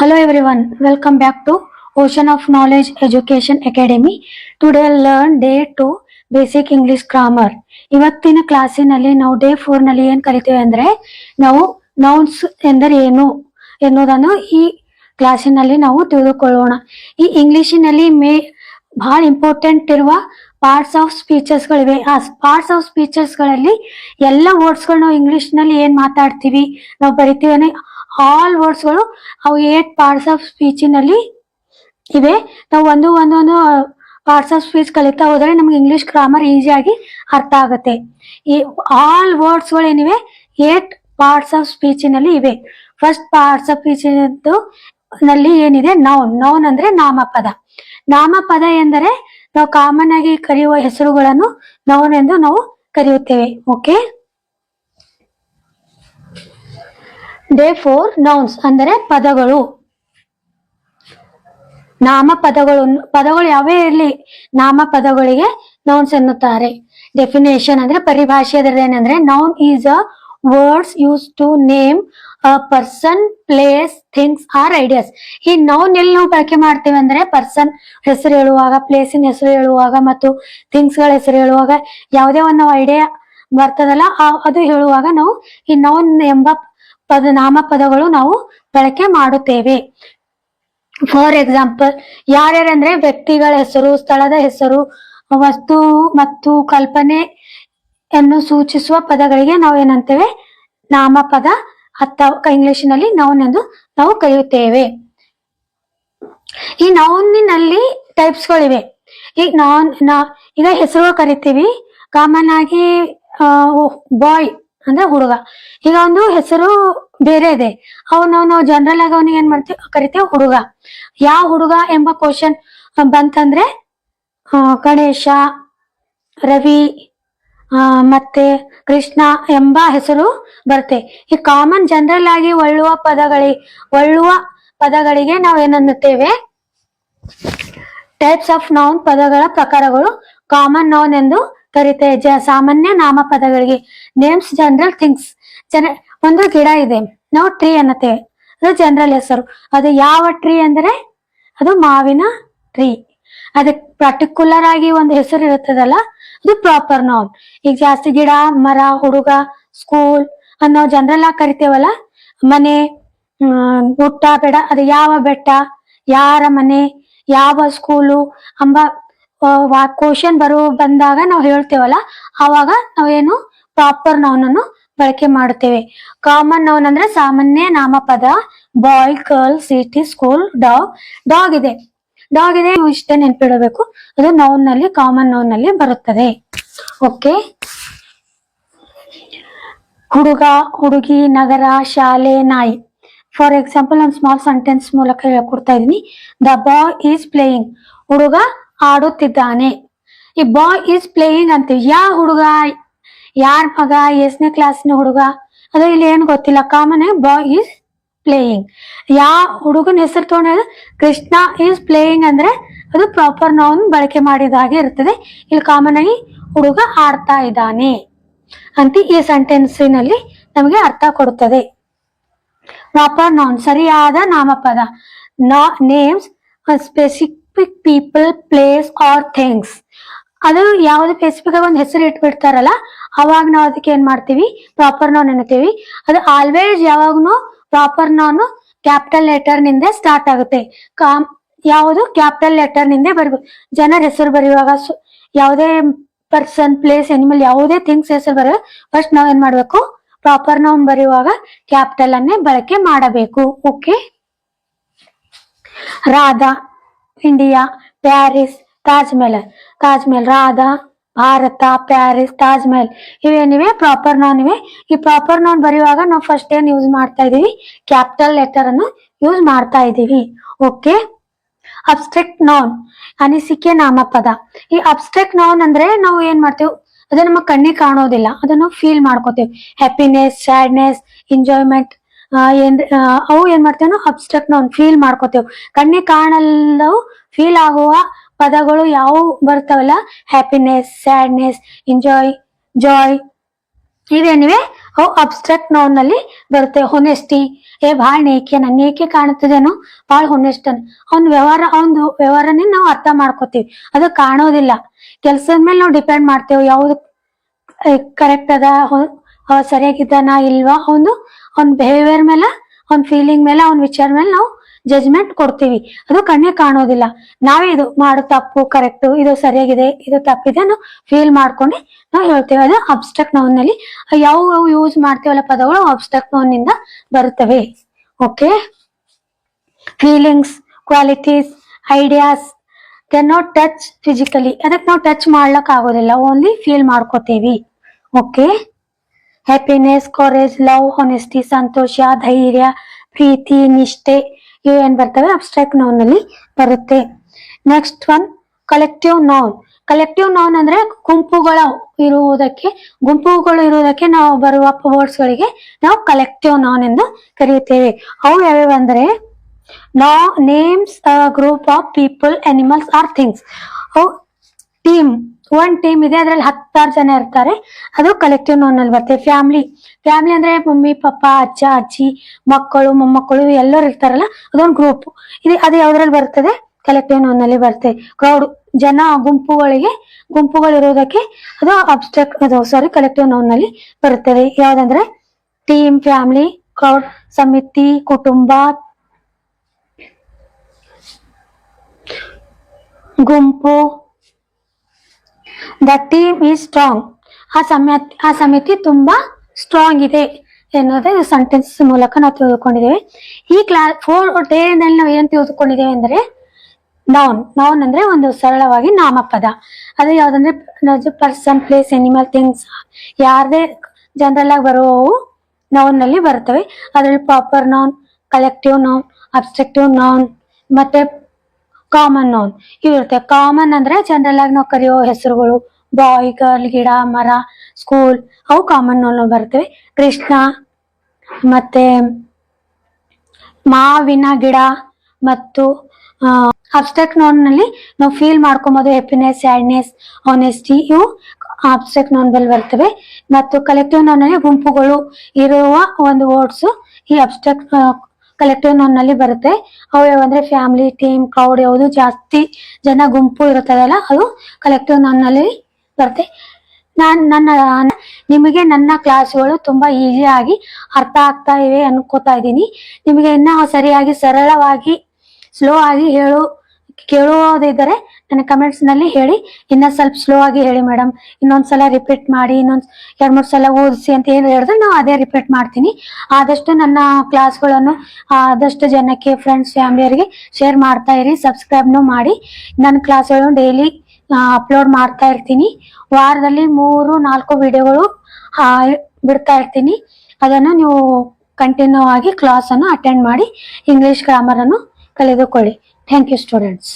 Hello everyone, welcome back to Ocean of Knowledge Education Academy. Today I'll learn Day 2 Basic English Grammar. ಇವತ್ತಿನ ಕ್ಲಾಸಿನಲ್ಲಿ ನಾವು day 4 ನಲ್ಲಿ ಏನ್ ಕರಿತೇವೆ ಅಂದ್ರೆ ನಾವು ನೌನ್ಸ್ ಎಂದರೆ ಏನು ಎನ್ನುವುದನ್ನು ಈ ಕ್ಲಾಸಿನಲ್ಲಿ ನಾವು ತಿಳಿದುಕೊಳ್ಳೋಣ. ಈ ಇಂಗ್ಲಿಷಿನಲ್ಲಿ ಬಹಳ ಇಂಪಾರ್ಟೆಂಟ್ ಇರುವ ಪಾರ್ಟ್ಸ್ ಆಫ್ ಸ್ಪೀಚಸ್ ಗಳಿವೆ. ಆ ಪಾರ್ಟ್ಸ್ ಆಫ್ ಸ್ಪೀಚಸ್ ಗಳಲ್ಲಿ ಎಲ್ಲ ವರ್ಡ್ಸ್ ಗಳು ನಾವು ಇಂಗ್ಲಿಷ್ ನಲ್ಲಿ ಏನ್ ಮಾತಾಡ್ತೀವಿ ನಾವು ಬರಿತೀವಿ ಆಲ್ ವರ್ಡ್ಸ್ ಗಳು ಅವು 8 ಪಾರ್ಟ್ಸ್ ಆಫ್ ಸ್ಪೀಚಿನಲ್ಲಿ ಇವೆ. ನಾವು ಒಂದೊಂದು ಪಾರ್ಟ್ಸ್ ಆಫ್ ಸ್ಪೀಚ್ ಕಲಿತಾ ಹೋದರೆ ನಮ್ಗೆ ಇಂಗ್ಲಿಷ್ ಗ್ರಾಮರ್ ಈಸಿಯಾಗಿ ಅರ್ಥ ಆಗುತ್ತೆ. ಈ ಆಲ್ ವರ್ಡ್ಸ್ ಗಳು ಏನಿವೆ 8 ಪಾರ್ಟ್ಸ್ ಆಫ್ ಸ್ಪೀಚಿನಲ್ಲಿ ಇವೆ. ಫಸ್ಟ್ ಪಾರ್ಟ್ಸ್ ಆಫ್ ಸ್ಪೀಚ್ ನಲ್ಲಿ ಏನಿದೆ ನೌನ್ ಅಂದ್ರೆ ನಾಮಪದ. ನಾಮಪದ ಎಂದರೆ ನಾವು ಕಾಮನ್ ಆಗಿ ಕರೆಯುವ ಹೆಸರುಗಳನ್ನು ನೌನ್ ಎಂದು ನಾವು ಕರೆಯುತ್ತೇವೆ. ಓಕೆ, ಡೇ 4 ನೌನ್ಸ್ ಅಂದರೆ ಪದಗಳು. ಪದಗಳು ಯಾವೇ ಇರಲಿ ನಾಮಪದಗಳಿಗೆ ನೌನ್ಸ್ ಎನ್ನುತ್ತಾರೆ. ಡೆಫಿನೇಷನ್ ಅಂದ್ರೆ ಪರಿಭಾಷೆ ಏನಂದ್ರೆ noun is a words use to name a person, place, things are ideas. ಈ ನೌನ್ ಎಲ್ಲಿ ನಾವು ಬಳಕೆ ಮಾಡ್ತೇವೆ ಅಂದ್ರೆ ಪರ್ಸನ್ ಹೆಸರು ಹೇಳುವಾಗ, ಪ್ಲೇಸಿನ ಹೆಸರು ಹೇಳುವಾಗ ಮತ್ತು ಥಿಂಗ್ಸ್ ಗಳ ಹೆಸರು ಹೇಳುವಾಗ, ಯಾವುದೇ ಒಂದು ಐಡಿಯಾ ಬರ್ತದಲ್ಲ ಅದು ಹೇಳುವಾಗ ನಾವು ಈ ನೌನ್ ಎಂಬ ನಾಮಪದಗಳು ನಾವು ಬಳಕೆ ಮಾಡುತ್ತೇವೆ. ಫಾರ್ ಎಕ್ಸಾಂಪಲ್, ಯಾರ್ಯಾರಂದ್ರೆ ವ್ಯಕ್ತಿಗಳ ಹೆಸರು, ಸ್ಥಳದ ಹೆಸರು, ವಸ್ತು ಮತ್ತು ಕಲ್ಪನೆಯನ್ನು ಸೂಚಿಸುವ ಪದಗಳಿಗೆ ನಾವು ಏನಂತೇವೆ ನಾಮಪದ ಅಥವಾ ಇಂಗ್ಲಿಷಿನಲ್ಲಿ ನೌನ್ ಎಂದು ನಾವು ಕರೆಯುತ್ತೇವೆ. ಈ ನೌನಿನಲ್ಲಿ ಟೈಪ್ಸ್ ಗಳಿವೆ. ಈಗ ಹೆಸರು ಕರಿತೀವಿ. ಕಾಮನ್ ಆಗಿ ಬಾಯ್ ಅಂದ್ರೆ ಹುಡುಗ. ಈಗ ಒಂದು ಹೆಸರು ಬೇರೆ ಇದೆ, ನಾವು ಜನರಲ್ ಆಗಿ ಅವನಿಗೆ ಏನ್ ಮಾಡ್ತೀವಿ ಕರಿತೇವೆ ಹುಡುಗ. ಯಾವ ಹುಡುಗ ಎಂಬ ಕ್ವಶನ್ ಬಂತಂದ್ರೆ ಗಣೇಶ, ರವಿ ಮತ್ತೆ ಕೃಷ್ಣ ಎಂಬ ಹೆಸರು ಬರುತ್ತೆ. ಈ ಕಾಮನ್ ಜನರಲ್ ಆಗಿ ಒಳ್ಳುವ ಪದಗಳಿಗೆ ನಾವು ಏನನ್ನುತ್ತೇವೆ ಟೈಪ್ಸ್ ಆಫ್ ನೌನ್. ಪದಗಳ ಪ್ರಕಾರಗಳು ಕಾಮನ್ ನೌನ್ ಎಂದು ಕರಿತೇವೆ. ಸಾಮಾನ್ಯ ನಾಮಪದಗಳಿಗೆ ನೇಮ್ಸ್ ಜನರಲ್ ಥಿಂಗ್ಸ್. ಒಂದು ಗಿಡ ಇದೆ, ನಾವು ಟ್ರೀ ಅನ್ನತ್ತೇವೆ, ಅದು ಜನರಲ್ ಹೆಸರು. ಅದು ಯಾವ ಟ್ರೀ ಅಂದ್ರೆ ಅದು ಮಾವಿನ ಟ್ರೀ. ಅದಕ್ಕೆ ಪರ್ಟಿಕ್ಯುಲರ್ ಆಗಿ ಒಂದು ಹೆಸರು ಇರುತ್ತದಲ್ಲ ಅದು ಪ್ರಾಪರ್ ನೌನ್. ಈಗ ಜಾಸ್ತಿ ಗಿಡ, ಮರ, ಹುಡುಗ, ಸ್ಕೂಲ್ ಅನ್ನೋ ಜನರಲ್ ಆಗಿ ಕರಿತೇವಲ್ಲ, ಮನೆ, ಗುಟ್ಟ, ಬೆಟ್ಟ, ಅದು ಯಾವ ಬೆಟ್ಟ, ಯಾರ ಮನೆ, ಯಾವ ಸ್ಕೂಲು ಎಂಬ ಕ್ವಶನ್ ಬಂದಾಗ ನಾವು ಹೇಳ್ತೇವಲ್ಲ ಆವಾಗ ನಾವೇನು ಪ್ರಾಪರ್ ನೌನ್ ಅನ್ನು ಬಳಕೆ ಮಾಡುತ್ತೇವೆ. ಕಾಮನ್ ನೌನ್ ಅಂದ್ರೆ ಸಾಮಾನ್ಯ ನಾಮಪದ. ಬಾಯ್, ಗರ್ಲ್, ಸಿಟಿ, ಸ್ಕೂಲ್, ಡಾಗ್ ಇದೆ. ನೀವು ಇಷ್ಟೇ ನೆನ್ಪಿಡಬೇಕು, ಅದು ನೌನ್ ನಲ್ಲಿ ಕಾಮನ್ ನೌನ್ ನಲ್ಲಿ ಬರುತ್ತದೆ. ಓಕೆ, ಹುಡುಗ, ಹುಡುಗಿ, ನಗರ, ಶಾಲೆ, ನಾಯಿ. ಫಾರ್ ಎಕ್ಸಾಂಪಲ್ ಒಂದು ಸ್ಮಾಲ್ ಸೆಂಟೆನ್ಸ್ ಮೂಲಕ ಹೇಳ್ಕೊಡ್ತಾ ಇದೀನಿ. The boy is playing. ಹುಡುಗ ಆಡುತ್ತಿದ್ದಾನೆ. ಈ ಬಾಯ್ ಈಸ್ ಪ್ಲೇಯಿಂಗ್ ಅಂತೀವಿ. ಯಾವ ಹುಡುಗ, ಯಾರ ಮಗ, ಎಷ್ಟನೇ ಕ್ಲಾಸ್ನ ಹುಡುಗ ಅದು ಇಲ್ಲಿ ಏನ್ ಗೊತ್ತಿಲ್ಲ. ಕಾಮನ್ ಆಗಿ ಬಾಯ್ ಈಸ್ ಪ್ಲೇಯಿಂಗ್. ಯಾವ ಹುಡುಗನ ಹೆಸರು ತಗೊಂಡ ಕೃಷ್ಣ ಈಸ್ ಪ್ಲೇಯಿಂಗ್ ಅಂದ್ರೆ ಅದು ಪ್ರಾಪರ್ ನೌನ್ ಬಳಕೆ ಮಾಡಿದಾಗೆ ಇರ್ತದೆ. ಇಲ್ಲಿ ಕಾಮನ್ ಆಗಿ ಹುಡುಗ ಆಡ್ತಾ ಇದ್ದಾನೆ ಅಂತ ಈ ಸೆಂಟೆನ್ಸಿನಲ್ಲಿ ನಮಗೆ ಅರ್ಥ ಕೊಡುತ್ತದೆ. ಪ್ರಾಪರ್ ನೌನ್ ಸರಿಯಾದ ನಾಮಪದ. Names specific people, place or things. ಅದು ಯಾವ್ದು ಸ್ಪೆಸಿಫಿಕ್ ಆಗಿ ಒಂದು ಹೆಸರು ಇಟ್ಬಿಡ್ತಾರಲ್ಲ ಅವಾಗ ನಾವು ಅದಕ್ಕೆ ಏನ್ ಮಾಡ್ತೀವಿ ಪ್ರಾಪರ್ ನೌನ್ ಅನ್ನತೀವಿ. ಅದು ಆಲ್ವೇಸ್ ಯಾವಾಗ್ನು ಪ್ರಾಪರ್ ನೌನ್ ಕ್ಯಾಪಿಟಲ್ ಲೆಟರ್ ನಿಂದ ಸ್ಟಾರ್ಟ್ ಆಗುತ್ತೆ. ಯಾವುದು ಕ್ಯಾಪಿಟಲ್ ಲೆಟರ್ ನಿಂದ ಬರಬೇಕು. ಜನರ ಹೆಸರು ಬರೆಯುವಾಗ, ಯಾವುದೇ ಪರ್ಸನ್, ಪ್ಲೇಸ್, ಅನಿಮಲ್, ಯಾವುದೇ ಥಿಂಗ್ಸ್ ಹೆಸರು ಬರೆಯುವಾಗ ಫಸ್ಟ್ ನಾವ್ ಏನ್ ಮಾಡ್ಬೇಕು ಪ್ರಾಪರ್ ನೌನ್ ಬರೆಯುವಾಗ ಕ್ಯಾಪಿಟಲ್ ಅನ್ನೇ ಬಳಕೆ ಮಾಡಬೇಕು. Okay, Radha, India, Paris, Taj Mahal. Radha, Bharat, Paris, Taj Mahal ಇವೇನಿವೆ ಪ್ರಾಪರ್ ನೌನ್ ಇವೆ. ಈ ಪ್ರಾಪರ್ ನೌನ್ ಬರೆಯುವಾಗ ನಾವು ಫಸ್ಟ್ ಏನ್ ಯೂಸ್ ಮಾಡ್ತಾ ಇದೀವಿ ಕ್ಯಾಪಿಟಲ್ ಲೆಟರ್ ಅನ್ನು ಯೂಸ್ ಮಾಡ್ತಾ ಇದೀವಿ. ಓಕೆ, ಅಬ್ಸ್ಟ್ರಾಕ್ಟ್ ನೌನ್ ಅನಿಸಿಕೆ ನಾಮಪದ. ಈ ಅಬ್ಸ್ಟ್ರಾಕ್ಟ್ ನೌನ್ ಅಂದ್ರೆ ನಾವು ಏನ್ ಮಾಡ್ತೇವೆ ಅದು ನಮ್ಮ ಕಣ್ಣಿಗೆ ಕಾಣೋದಿಲ್ಲ, ಅದನ್ನು ಫೀಲ್ ಮಾಡ್ಕೋತೇವೆ. ಹ್ಯಾಪಿನೆಸ್, ಸ್ಯಾಡ್ನೆಸ್, ಎಂಜಾಯ್ಮೆಂಟ್ ಅವು ಏನ್ ಮಾಡ್ತೇವೆ ನಾವು ಅಬ್ಸ್ಟ್ರಾಕ್ಟ್ ನೌನ್ ಫೀಲ್ ಮಾಡ್ಕೋತೇವೆ. ಕಣ್ಣಿಗೆ ಕಾಣಲ್ಲವು ಫೀಲ್ ಆಗುವ ಪದಗಳು ಯಾವ ಬರ್ತಾವಲ್ಲ ಹ್ಯಾಪಿನೆಸ್, ಸ್ಯಾಡ್ನೆಸ್, ಎಂಜಾಯ್, ಜಾಯ್, ಇವೇನಿವೆ ಅವು ಅಬ್ಸ್ಟ್ರಾಕ್ಟ್ ನೌನ್ ನಲ್ಲಿ ಬರುತ್ತೆ. ಹೊನೆಸ್ಟಿ, ಭಾಳ ನೇಕೆ ಕಾಣುತ್ತದೇನೋ, ಭಾಳ ಹೊನೆಸ್ಟ್ ಅವ್ನ ವ್ಯವಹಾರನೇ ನಾವು ಅರ್ಥ ಮಾಡ್ಕೋತೀವಿ, ಅದು ಕಾಣೋದಿಲ್ಲ. ಕೆಲ್ಸದ ಮೇಲೆ ನಾವು ಡಿಪೆಂಡ್ ಮಾಡ್ತೇವೆ, ಯಾವ್ದು ಕರೆಕ್ಟ್ ಅದ, ಸರಿಯಾಗಿದ್ದಾನ ಇಲ್ವಾ, ಅವ್ನ ಬಿಹೇವಿಯರ್ ಮೇಲೆ, ಅವ್ನ ಫೀಲಿಂಗ್ ಮೇಲೆ, ಅವ್ನ ವಿಚಾರ ಮೇಲೆ ನಾವು ಜಜ್ಮೆಂಟ್ ಕೊಡ್ತೀವಿ. ಅದು ಕಣ್ಣೇ ಕಾಣೋದಿಲ್ಲ. ನಾವೇ ಇದು ಮಾಡು ತಪ್ಪು ಕರೆಕ್ಟ್, ಇದು ಸರಿಯಾಗಿದೆ, ಇದು ತಪ್ಪಿದೆ ನಾವು ಫೀಲ್ ಮಾಡ್ಕೊಂಡು ನಾವು ಹೇಳ್ತೇವೆ. ಅದು ಅಬ್ಸ್ಟ್ರಾಕ್ಟ್ ನೌನ್ ನಲ್ಲಿ ಯಾವ ಯೂಸ್ ಮಾಡ್ತೇವಲ್ಲ ಪದಗಳು ಅಬ್ಸ್ಟ್ರಾಕ್ಟ್ ನೌನ್ ನಿಂದ ಬರುತ್ತವೆ. Okay, feelings, qualities, ideas can not touch physically, ಅದಕ್ಕೆ ನಾವು ಟಚ್ ಮಾಡ್ಲಕ್ ಆಗೋದಿಲ್ಲ, ಓನ್ಲಿ ಫೀಲ್ ಮಾಡ್ಕೋತೀವಿ. Okay, happiness, courage, love, honesty, ಸಂತೋಷ, ಧೈರ್ಯ, ಪ್ರೀತಿ, ನಿಷ್ಠೆ, ಇವು ಏನ್ ಬರ್ತವೆ ಅಬ್ಸ್ಟ್ರಾಕ್ಟ್ ನೌನ್ ನಲ್ಲಿ ಬರುತ್ತೆ. Next one collective noun. Collective noun ಅಂದ್ರೆ ಗುಂಪುಗಳು ಇರುವುದಕ್ಕೆ ನಾವು ಬರುವ ವರ್ಡ್ಸ್ ಗಳಿಗೆ ನಾವು ಕಲೆಕ್ಟಿವ್ ನೌನ್ ಎಂದು ಕರೆಯುತ್ತೇವೆ. ಅವು ಯಾವ್ಯಾವ ಅಂದ್ರೆ names group of people, animals are things. ಅವು ಒಂದ್ ಟೀಮ್ ಇದೆ, ಅದ್ರಲ್ಲಿ 10 ಜನ ಇರ್ತಾರೆ, ಅದು ಕಲೆಕ್ಟಿವ್ ನೌನ್ ಅಲ್ಲಿ ಬರ್ತದೆ. ಫ್ಯಾಮಿಲಿ ಅಂದ್ರೆ ಮಮ್ಮಿ ಪಪ್ಪ, ಅಜ್ಜ ಅಜ್ಜಿ, ಮಕ್ಕಳು ಮೊಮ್ಮಕ್ಕಳು ಎಲ್ಲರೂ ಇರ್ತಾರಲ್ಲ, ಅದೊಂದು ಗ್ರೂಪ್. ಅದು ಯಾವ್ದ್ರಲ್ಲಿ ಬರ್ತದೆ ಕಲೆಕ್ಟಿವ್ ನೌನ್ ನಲ್ಲಿ ಬರ್ತದೆ. ಕ್ರೌಡ್, ಜನ, ಗುಂಪುಗಳು ಇರೋದಕ್ಕೆ ಅದು ಕಲೆಕ್ಟಿವ್ ನೌನ್ ನಲ್ಲಿ ಬರುತ್ತದೆ. ಯಾವ್ದಂದ್ರೆ ಟೀಮ್, ಫ್ಯಾಮಿಲಿ, ಕ್ರೌಡ್, ಸಮಿತಿ, ಕುಟುಂಬ, ಗುಂಪು. ದ ಟೀಮ್ ಈಸ್ ಸ್ಟ್ರಾಂಗ್, ಆ ಸಮಿತಿ ತುಂಬಾ ಸ್ಟ್ರಾಂಗ್ ಇದೆ ಎನ್ನುವುದೇ ಸೆಂಟೆನ್ಸ್ ಮೂಲಕ ನಾವು ತಿಳಿದುಕೊಂಡಿದ್ದೇವೆ. ಈ ಕ್ಲಾಸ್ 4 ಡೇ ನಲ್ಲಿ ನಾವು ಏನ್ ತಿಳಿದುಕೊಂಡಿದ್ದೇವೆ ಅಂದ್ರೆ ನೌನ್ ಅಂದ್ರೆ ಒಂದು ಸರಳವಾಗಿ ನಾಮಪದ. ಅದು ಯಾವ್ದಂದ್ರೆ ಪರ್ಸನ್, ಪ್ಲೇಸ್, ಅನಿಮಲ್, ಥಿಂಗ್ಸ್, ಯಾರದೇ ಜನರಲ್ ಆಗಿ ಬರುವವು ನೌನ್ ನಲ್ಲಿ ಬರ್ತವೆ. ಅದ್ರಲ್ಲಿ proper noun, collective noun, abstractive noun ಮತ್ತೆ ಕಾಮನ್ ನೌನ್ ಇವು ಇರುತ್ತೆ. ಕಾಮನ್ ಅಂದ್ರೆ ಜನರಲ್ ಆಗಿ ನಾವು ಕರೆಯೋ ಹೆಸರುಗಳು, ಬಾಯ್, ಗರ್ಲ್, ಗಿಡ, ಮರ, ಸ್ಕೂಲ್, ಅವು ಕಾಮನ್ ನೌನ್ ಬರ್ತವೆ. ಕೃಷ್ಣ, ಮತ್ತೆ ಮಾವಿನ ಗಿಡ. ಮತ್ತು ಅಬ್ಸ್ಟ್ರಾಕ್ಟ್ ನೌನ್ ನಲ್ಲಿ ನಾವು ಫೀಲ್ ಮಾಡ್ಕೊಬೋದು, ಹ್ಯಾಪಿನೆಸ್, ಸ್ಯಾಡ್ನೆಸ್, ಹಾನೆಸ್ಟಿ, ಇವು ಅಬ್ಸ್ಟ್ರಾಕ್ಟ್ ನೌನ್ ಬಲ್ಲಿ ಬರ್ತವೆ. ಮತ್ತು ಕಲೆಕ್ಟಿವ್ ನೌನ್ ನಲ್ಲಿ ಗುಂಪುಗಳು ಇರುವ ಒಂದು ವರ್ಡ್ಸ್ ಈ ಅಬ್ಸ್ಟ್ರಾಕ್ಟ್ ಕಲೆಕ್ಟಿವ್ ನೌನ್ ನಲ್ಲಿ ಬರುತ್ತೆ. ಅವು ಯಾವಂದ್ರೆ ಫ್ಯಾಮಿಲಿ, ಟೀಮ್, ಕ್ರೌಡ್, ಯಾವುದು ಜಾಸ್ತಿ ಜನ ಗುಂಪು ಇರುತ್ತದಲ್ಲ ಅದು ಕಲೆಕ್ಟಿವ್ ನೌನ್ ನಲ್ಲಿ ಬರುತ್ತೆ. ನಿಮಗೆ ನನ್ನ ಕ್ಲಾಸ್ಗಳು ತುಂಬಾ ಈಸಿಯಾಗಿ ಅರ್ಥ ಆಗ್ತಾ ಇವೆ ಅನ್ಕೋತಾ ಇದ್ದೀನಿ. ನಿಮಗೆ ಇನ್ನ ಸರಿಯಾಗಿ ಸರಳವಾಗಿ ಸ್ಲೋ ಆಗಿ ಕೇಳುವುದಿದ್ದರೆ ನನ್ನ ಕಮೆಂಟ್ಸ್ ನಲ್ಲಿ ಹೇಳಿ. ಇನ್ನ ಸ್ವಲ್ಪ ಸ್ಲೋ ಆಗಿ ಹೇಳಿ ಮೇಡಮ್, ಇನ್ನೊಂದ್ಸಲ ರಿಪೀಟ್ ಮಾಡಿ, 2-3 ಸಲ ಓದಿಸಿ ಅಂತ ಏನ್ ಹೇಳಿದ್ರೆ ನಾವು ಅದೇ ರಿಪೀಟ್ ಮಾಡ್ತೀನಿ. ಆದಷ್ಟು ನನ್ನ ಕ್ಲಾಸ್ಗಳನ್ನು ಆದಷ್ಟು ಜನಕ್ಕೆ, ಫ್ರೆಂಡ್ಸ್, ಫ್ಯಾಮಿಲಿಯವರಿಗೆ ಶೇರ್ ಮಾಡ್ತಾ ಇರಿ. ಸಬ್ಸ್ಕ್ರೈಬ್ನು ಮಾಡಿ. ನನ್ನ ಕ್ಲಾಸ್ಗಳನ್ನು ಡೈಲಿ ಅಪ್ಲೋಡ್ ಮಾಡ್ತಾ ಇರ್ತೀನಿ. ವಾರದಲ್ಲಿ 3-4 ವಿಡಿಯೋಗಳು ಬಿಡ್ತಾ ಇರ್ತೀನಿ. ಅದನ್ನು ನೀವು ಕಂಟಿನ್ಯೂ ಆಗಿ ಕ್ಲಾಸ್ ಅನ್ನು ಅಟೆಂಡ್ ಮಾಡಿ ಇಂಗ್ಲಿಷ್ ಗ್ರಾಮರ್ ಅನ್ನು ಕಲಿದುಕೊಳ್ಳಿ. Thank you students.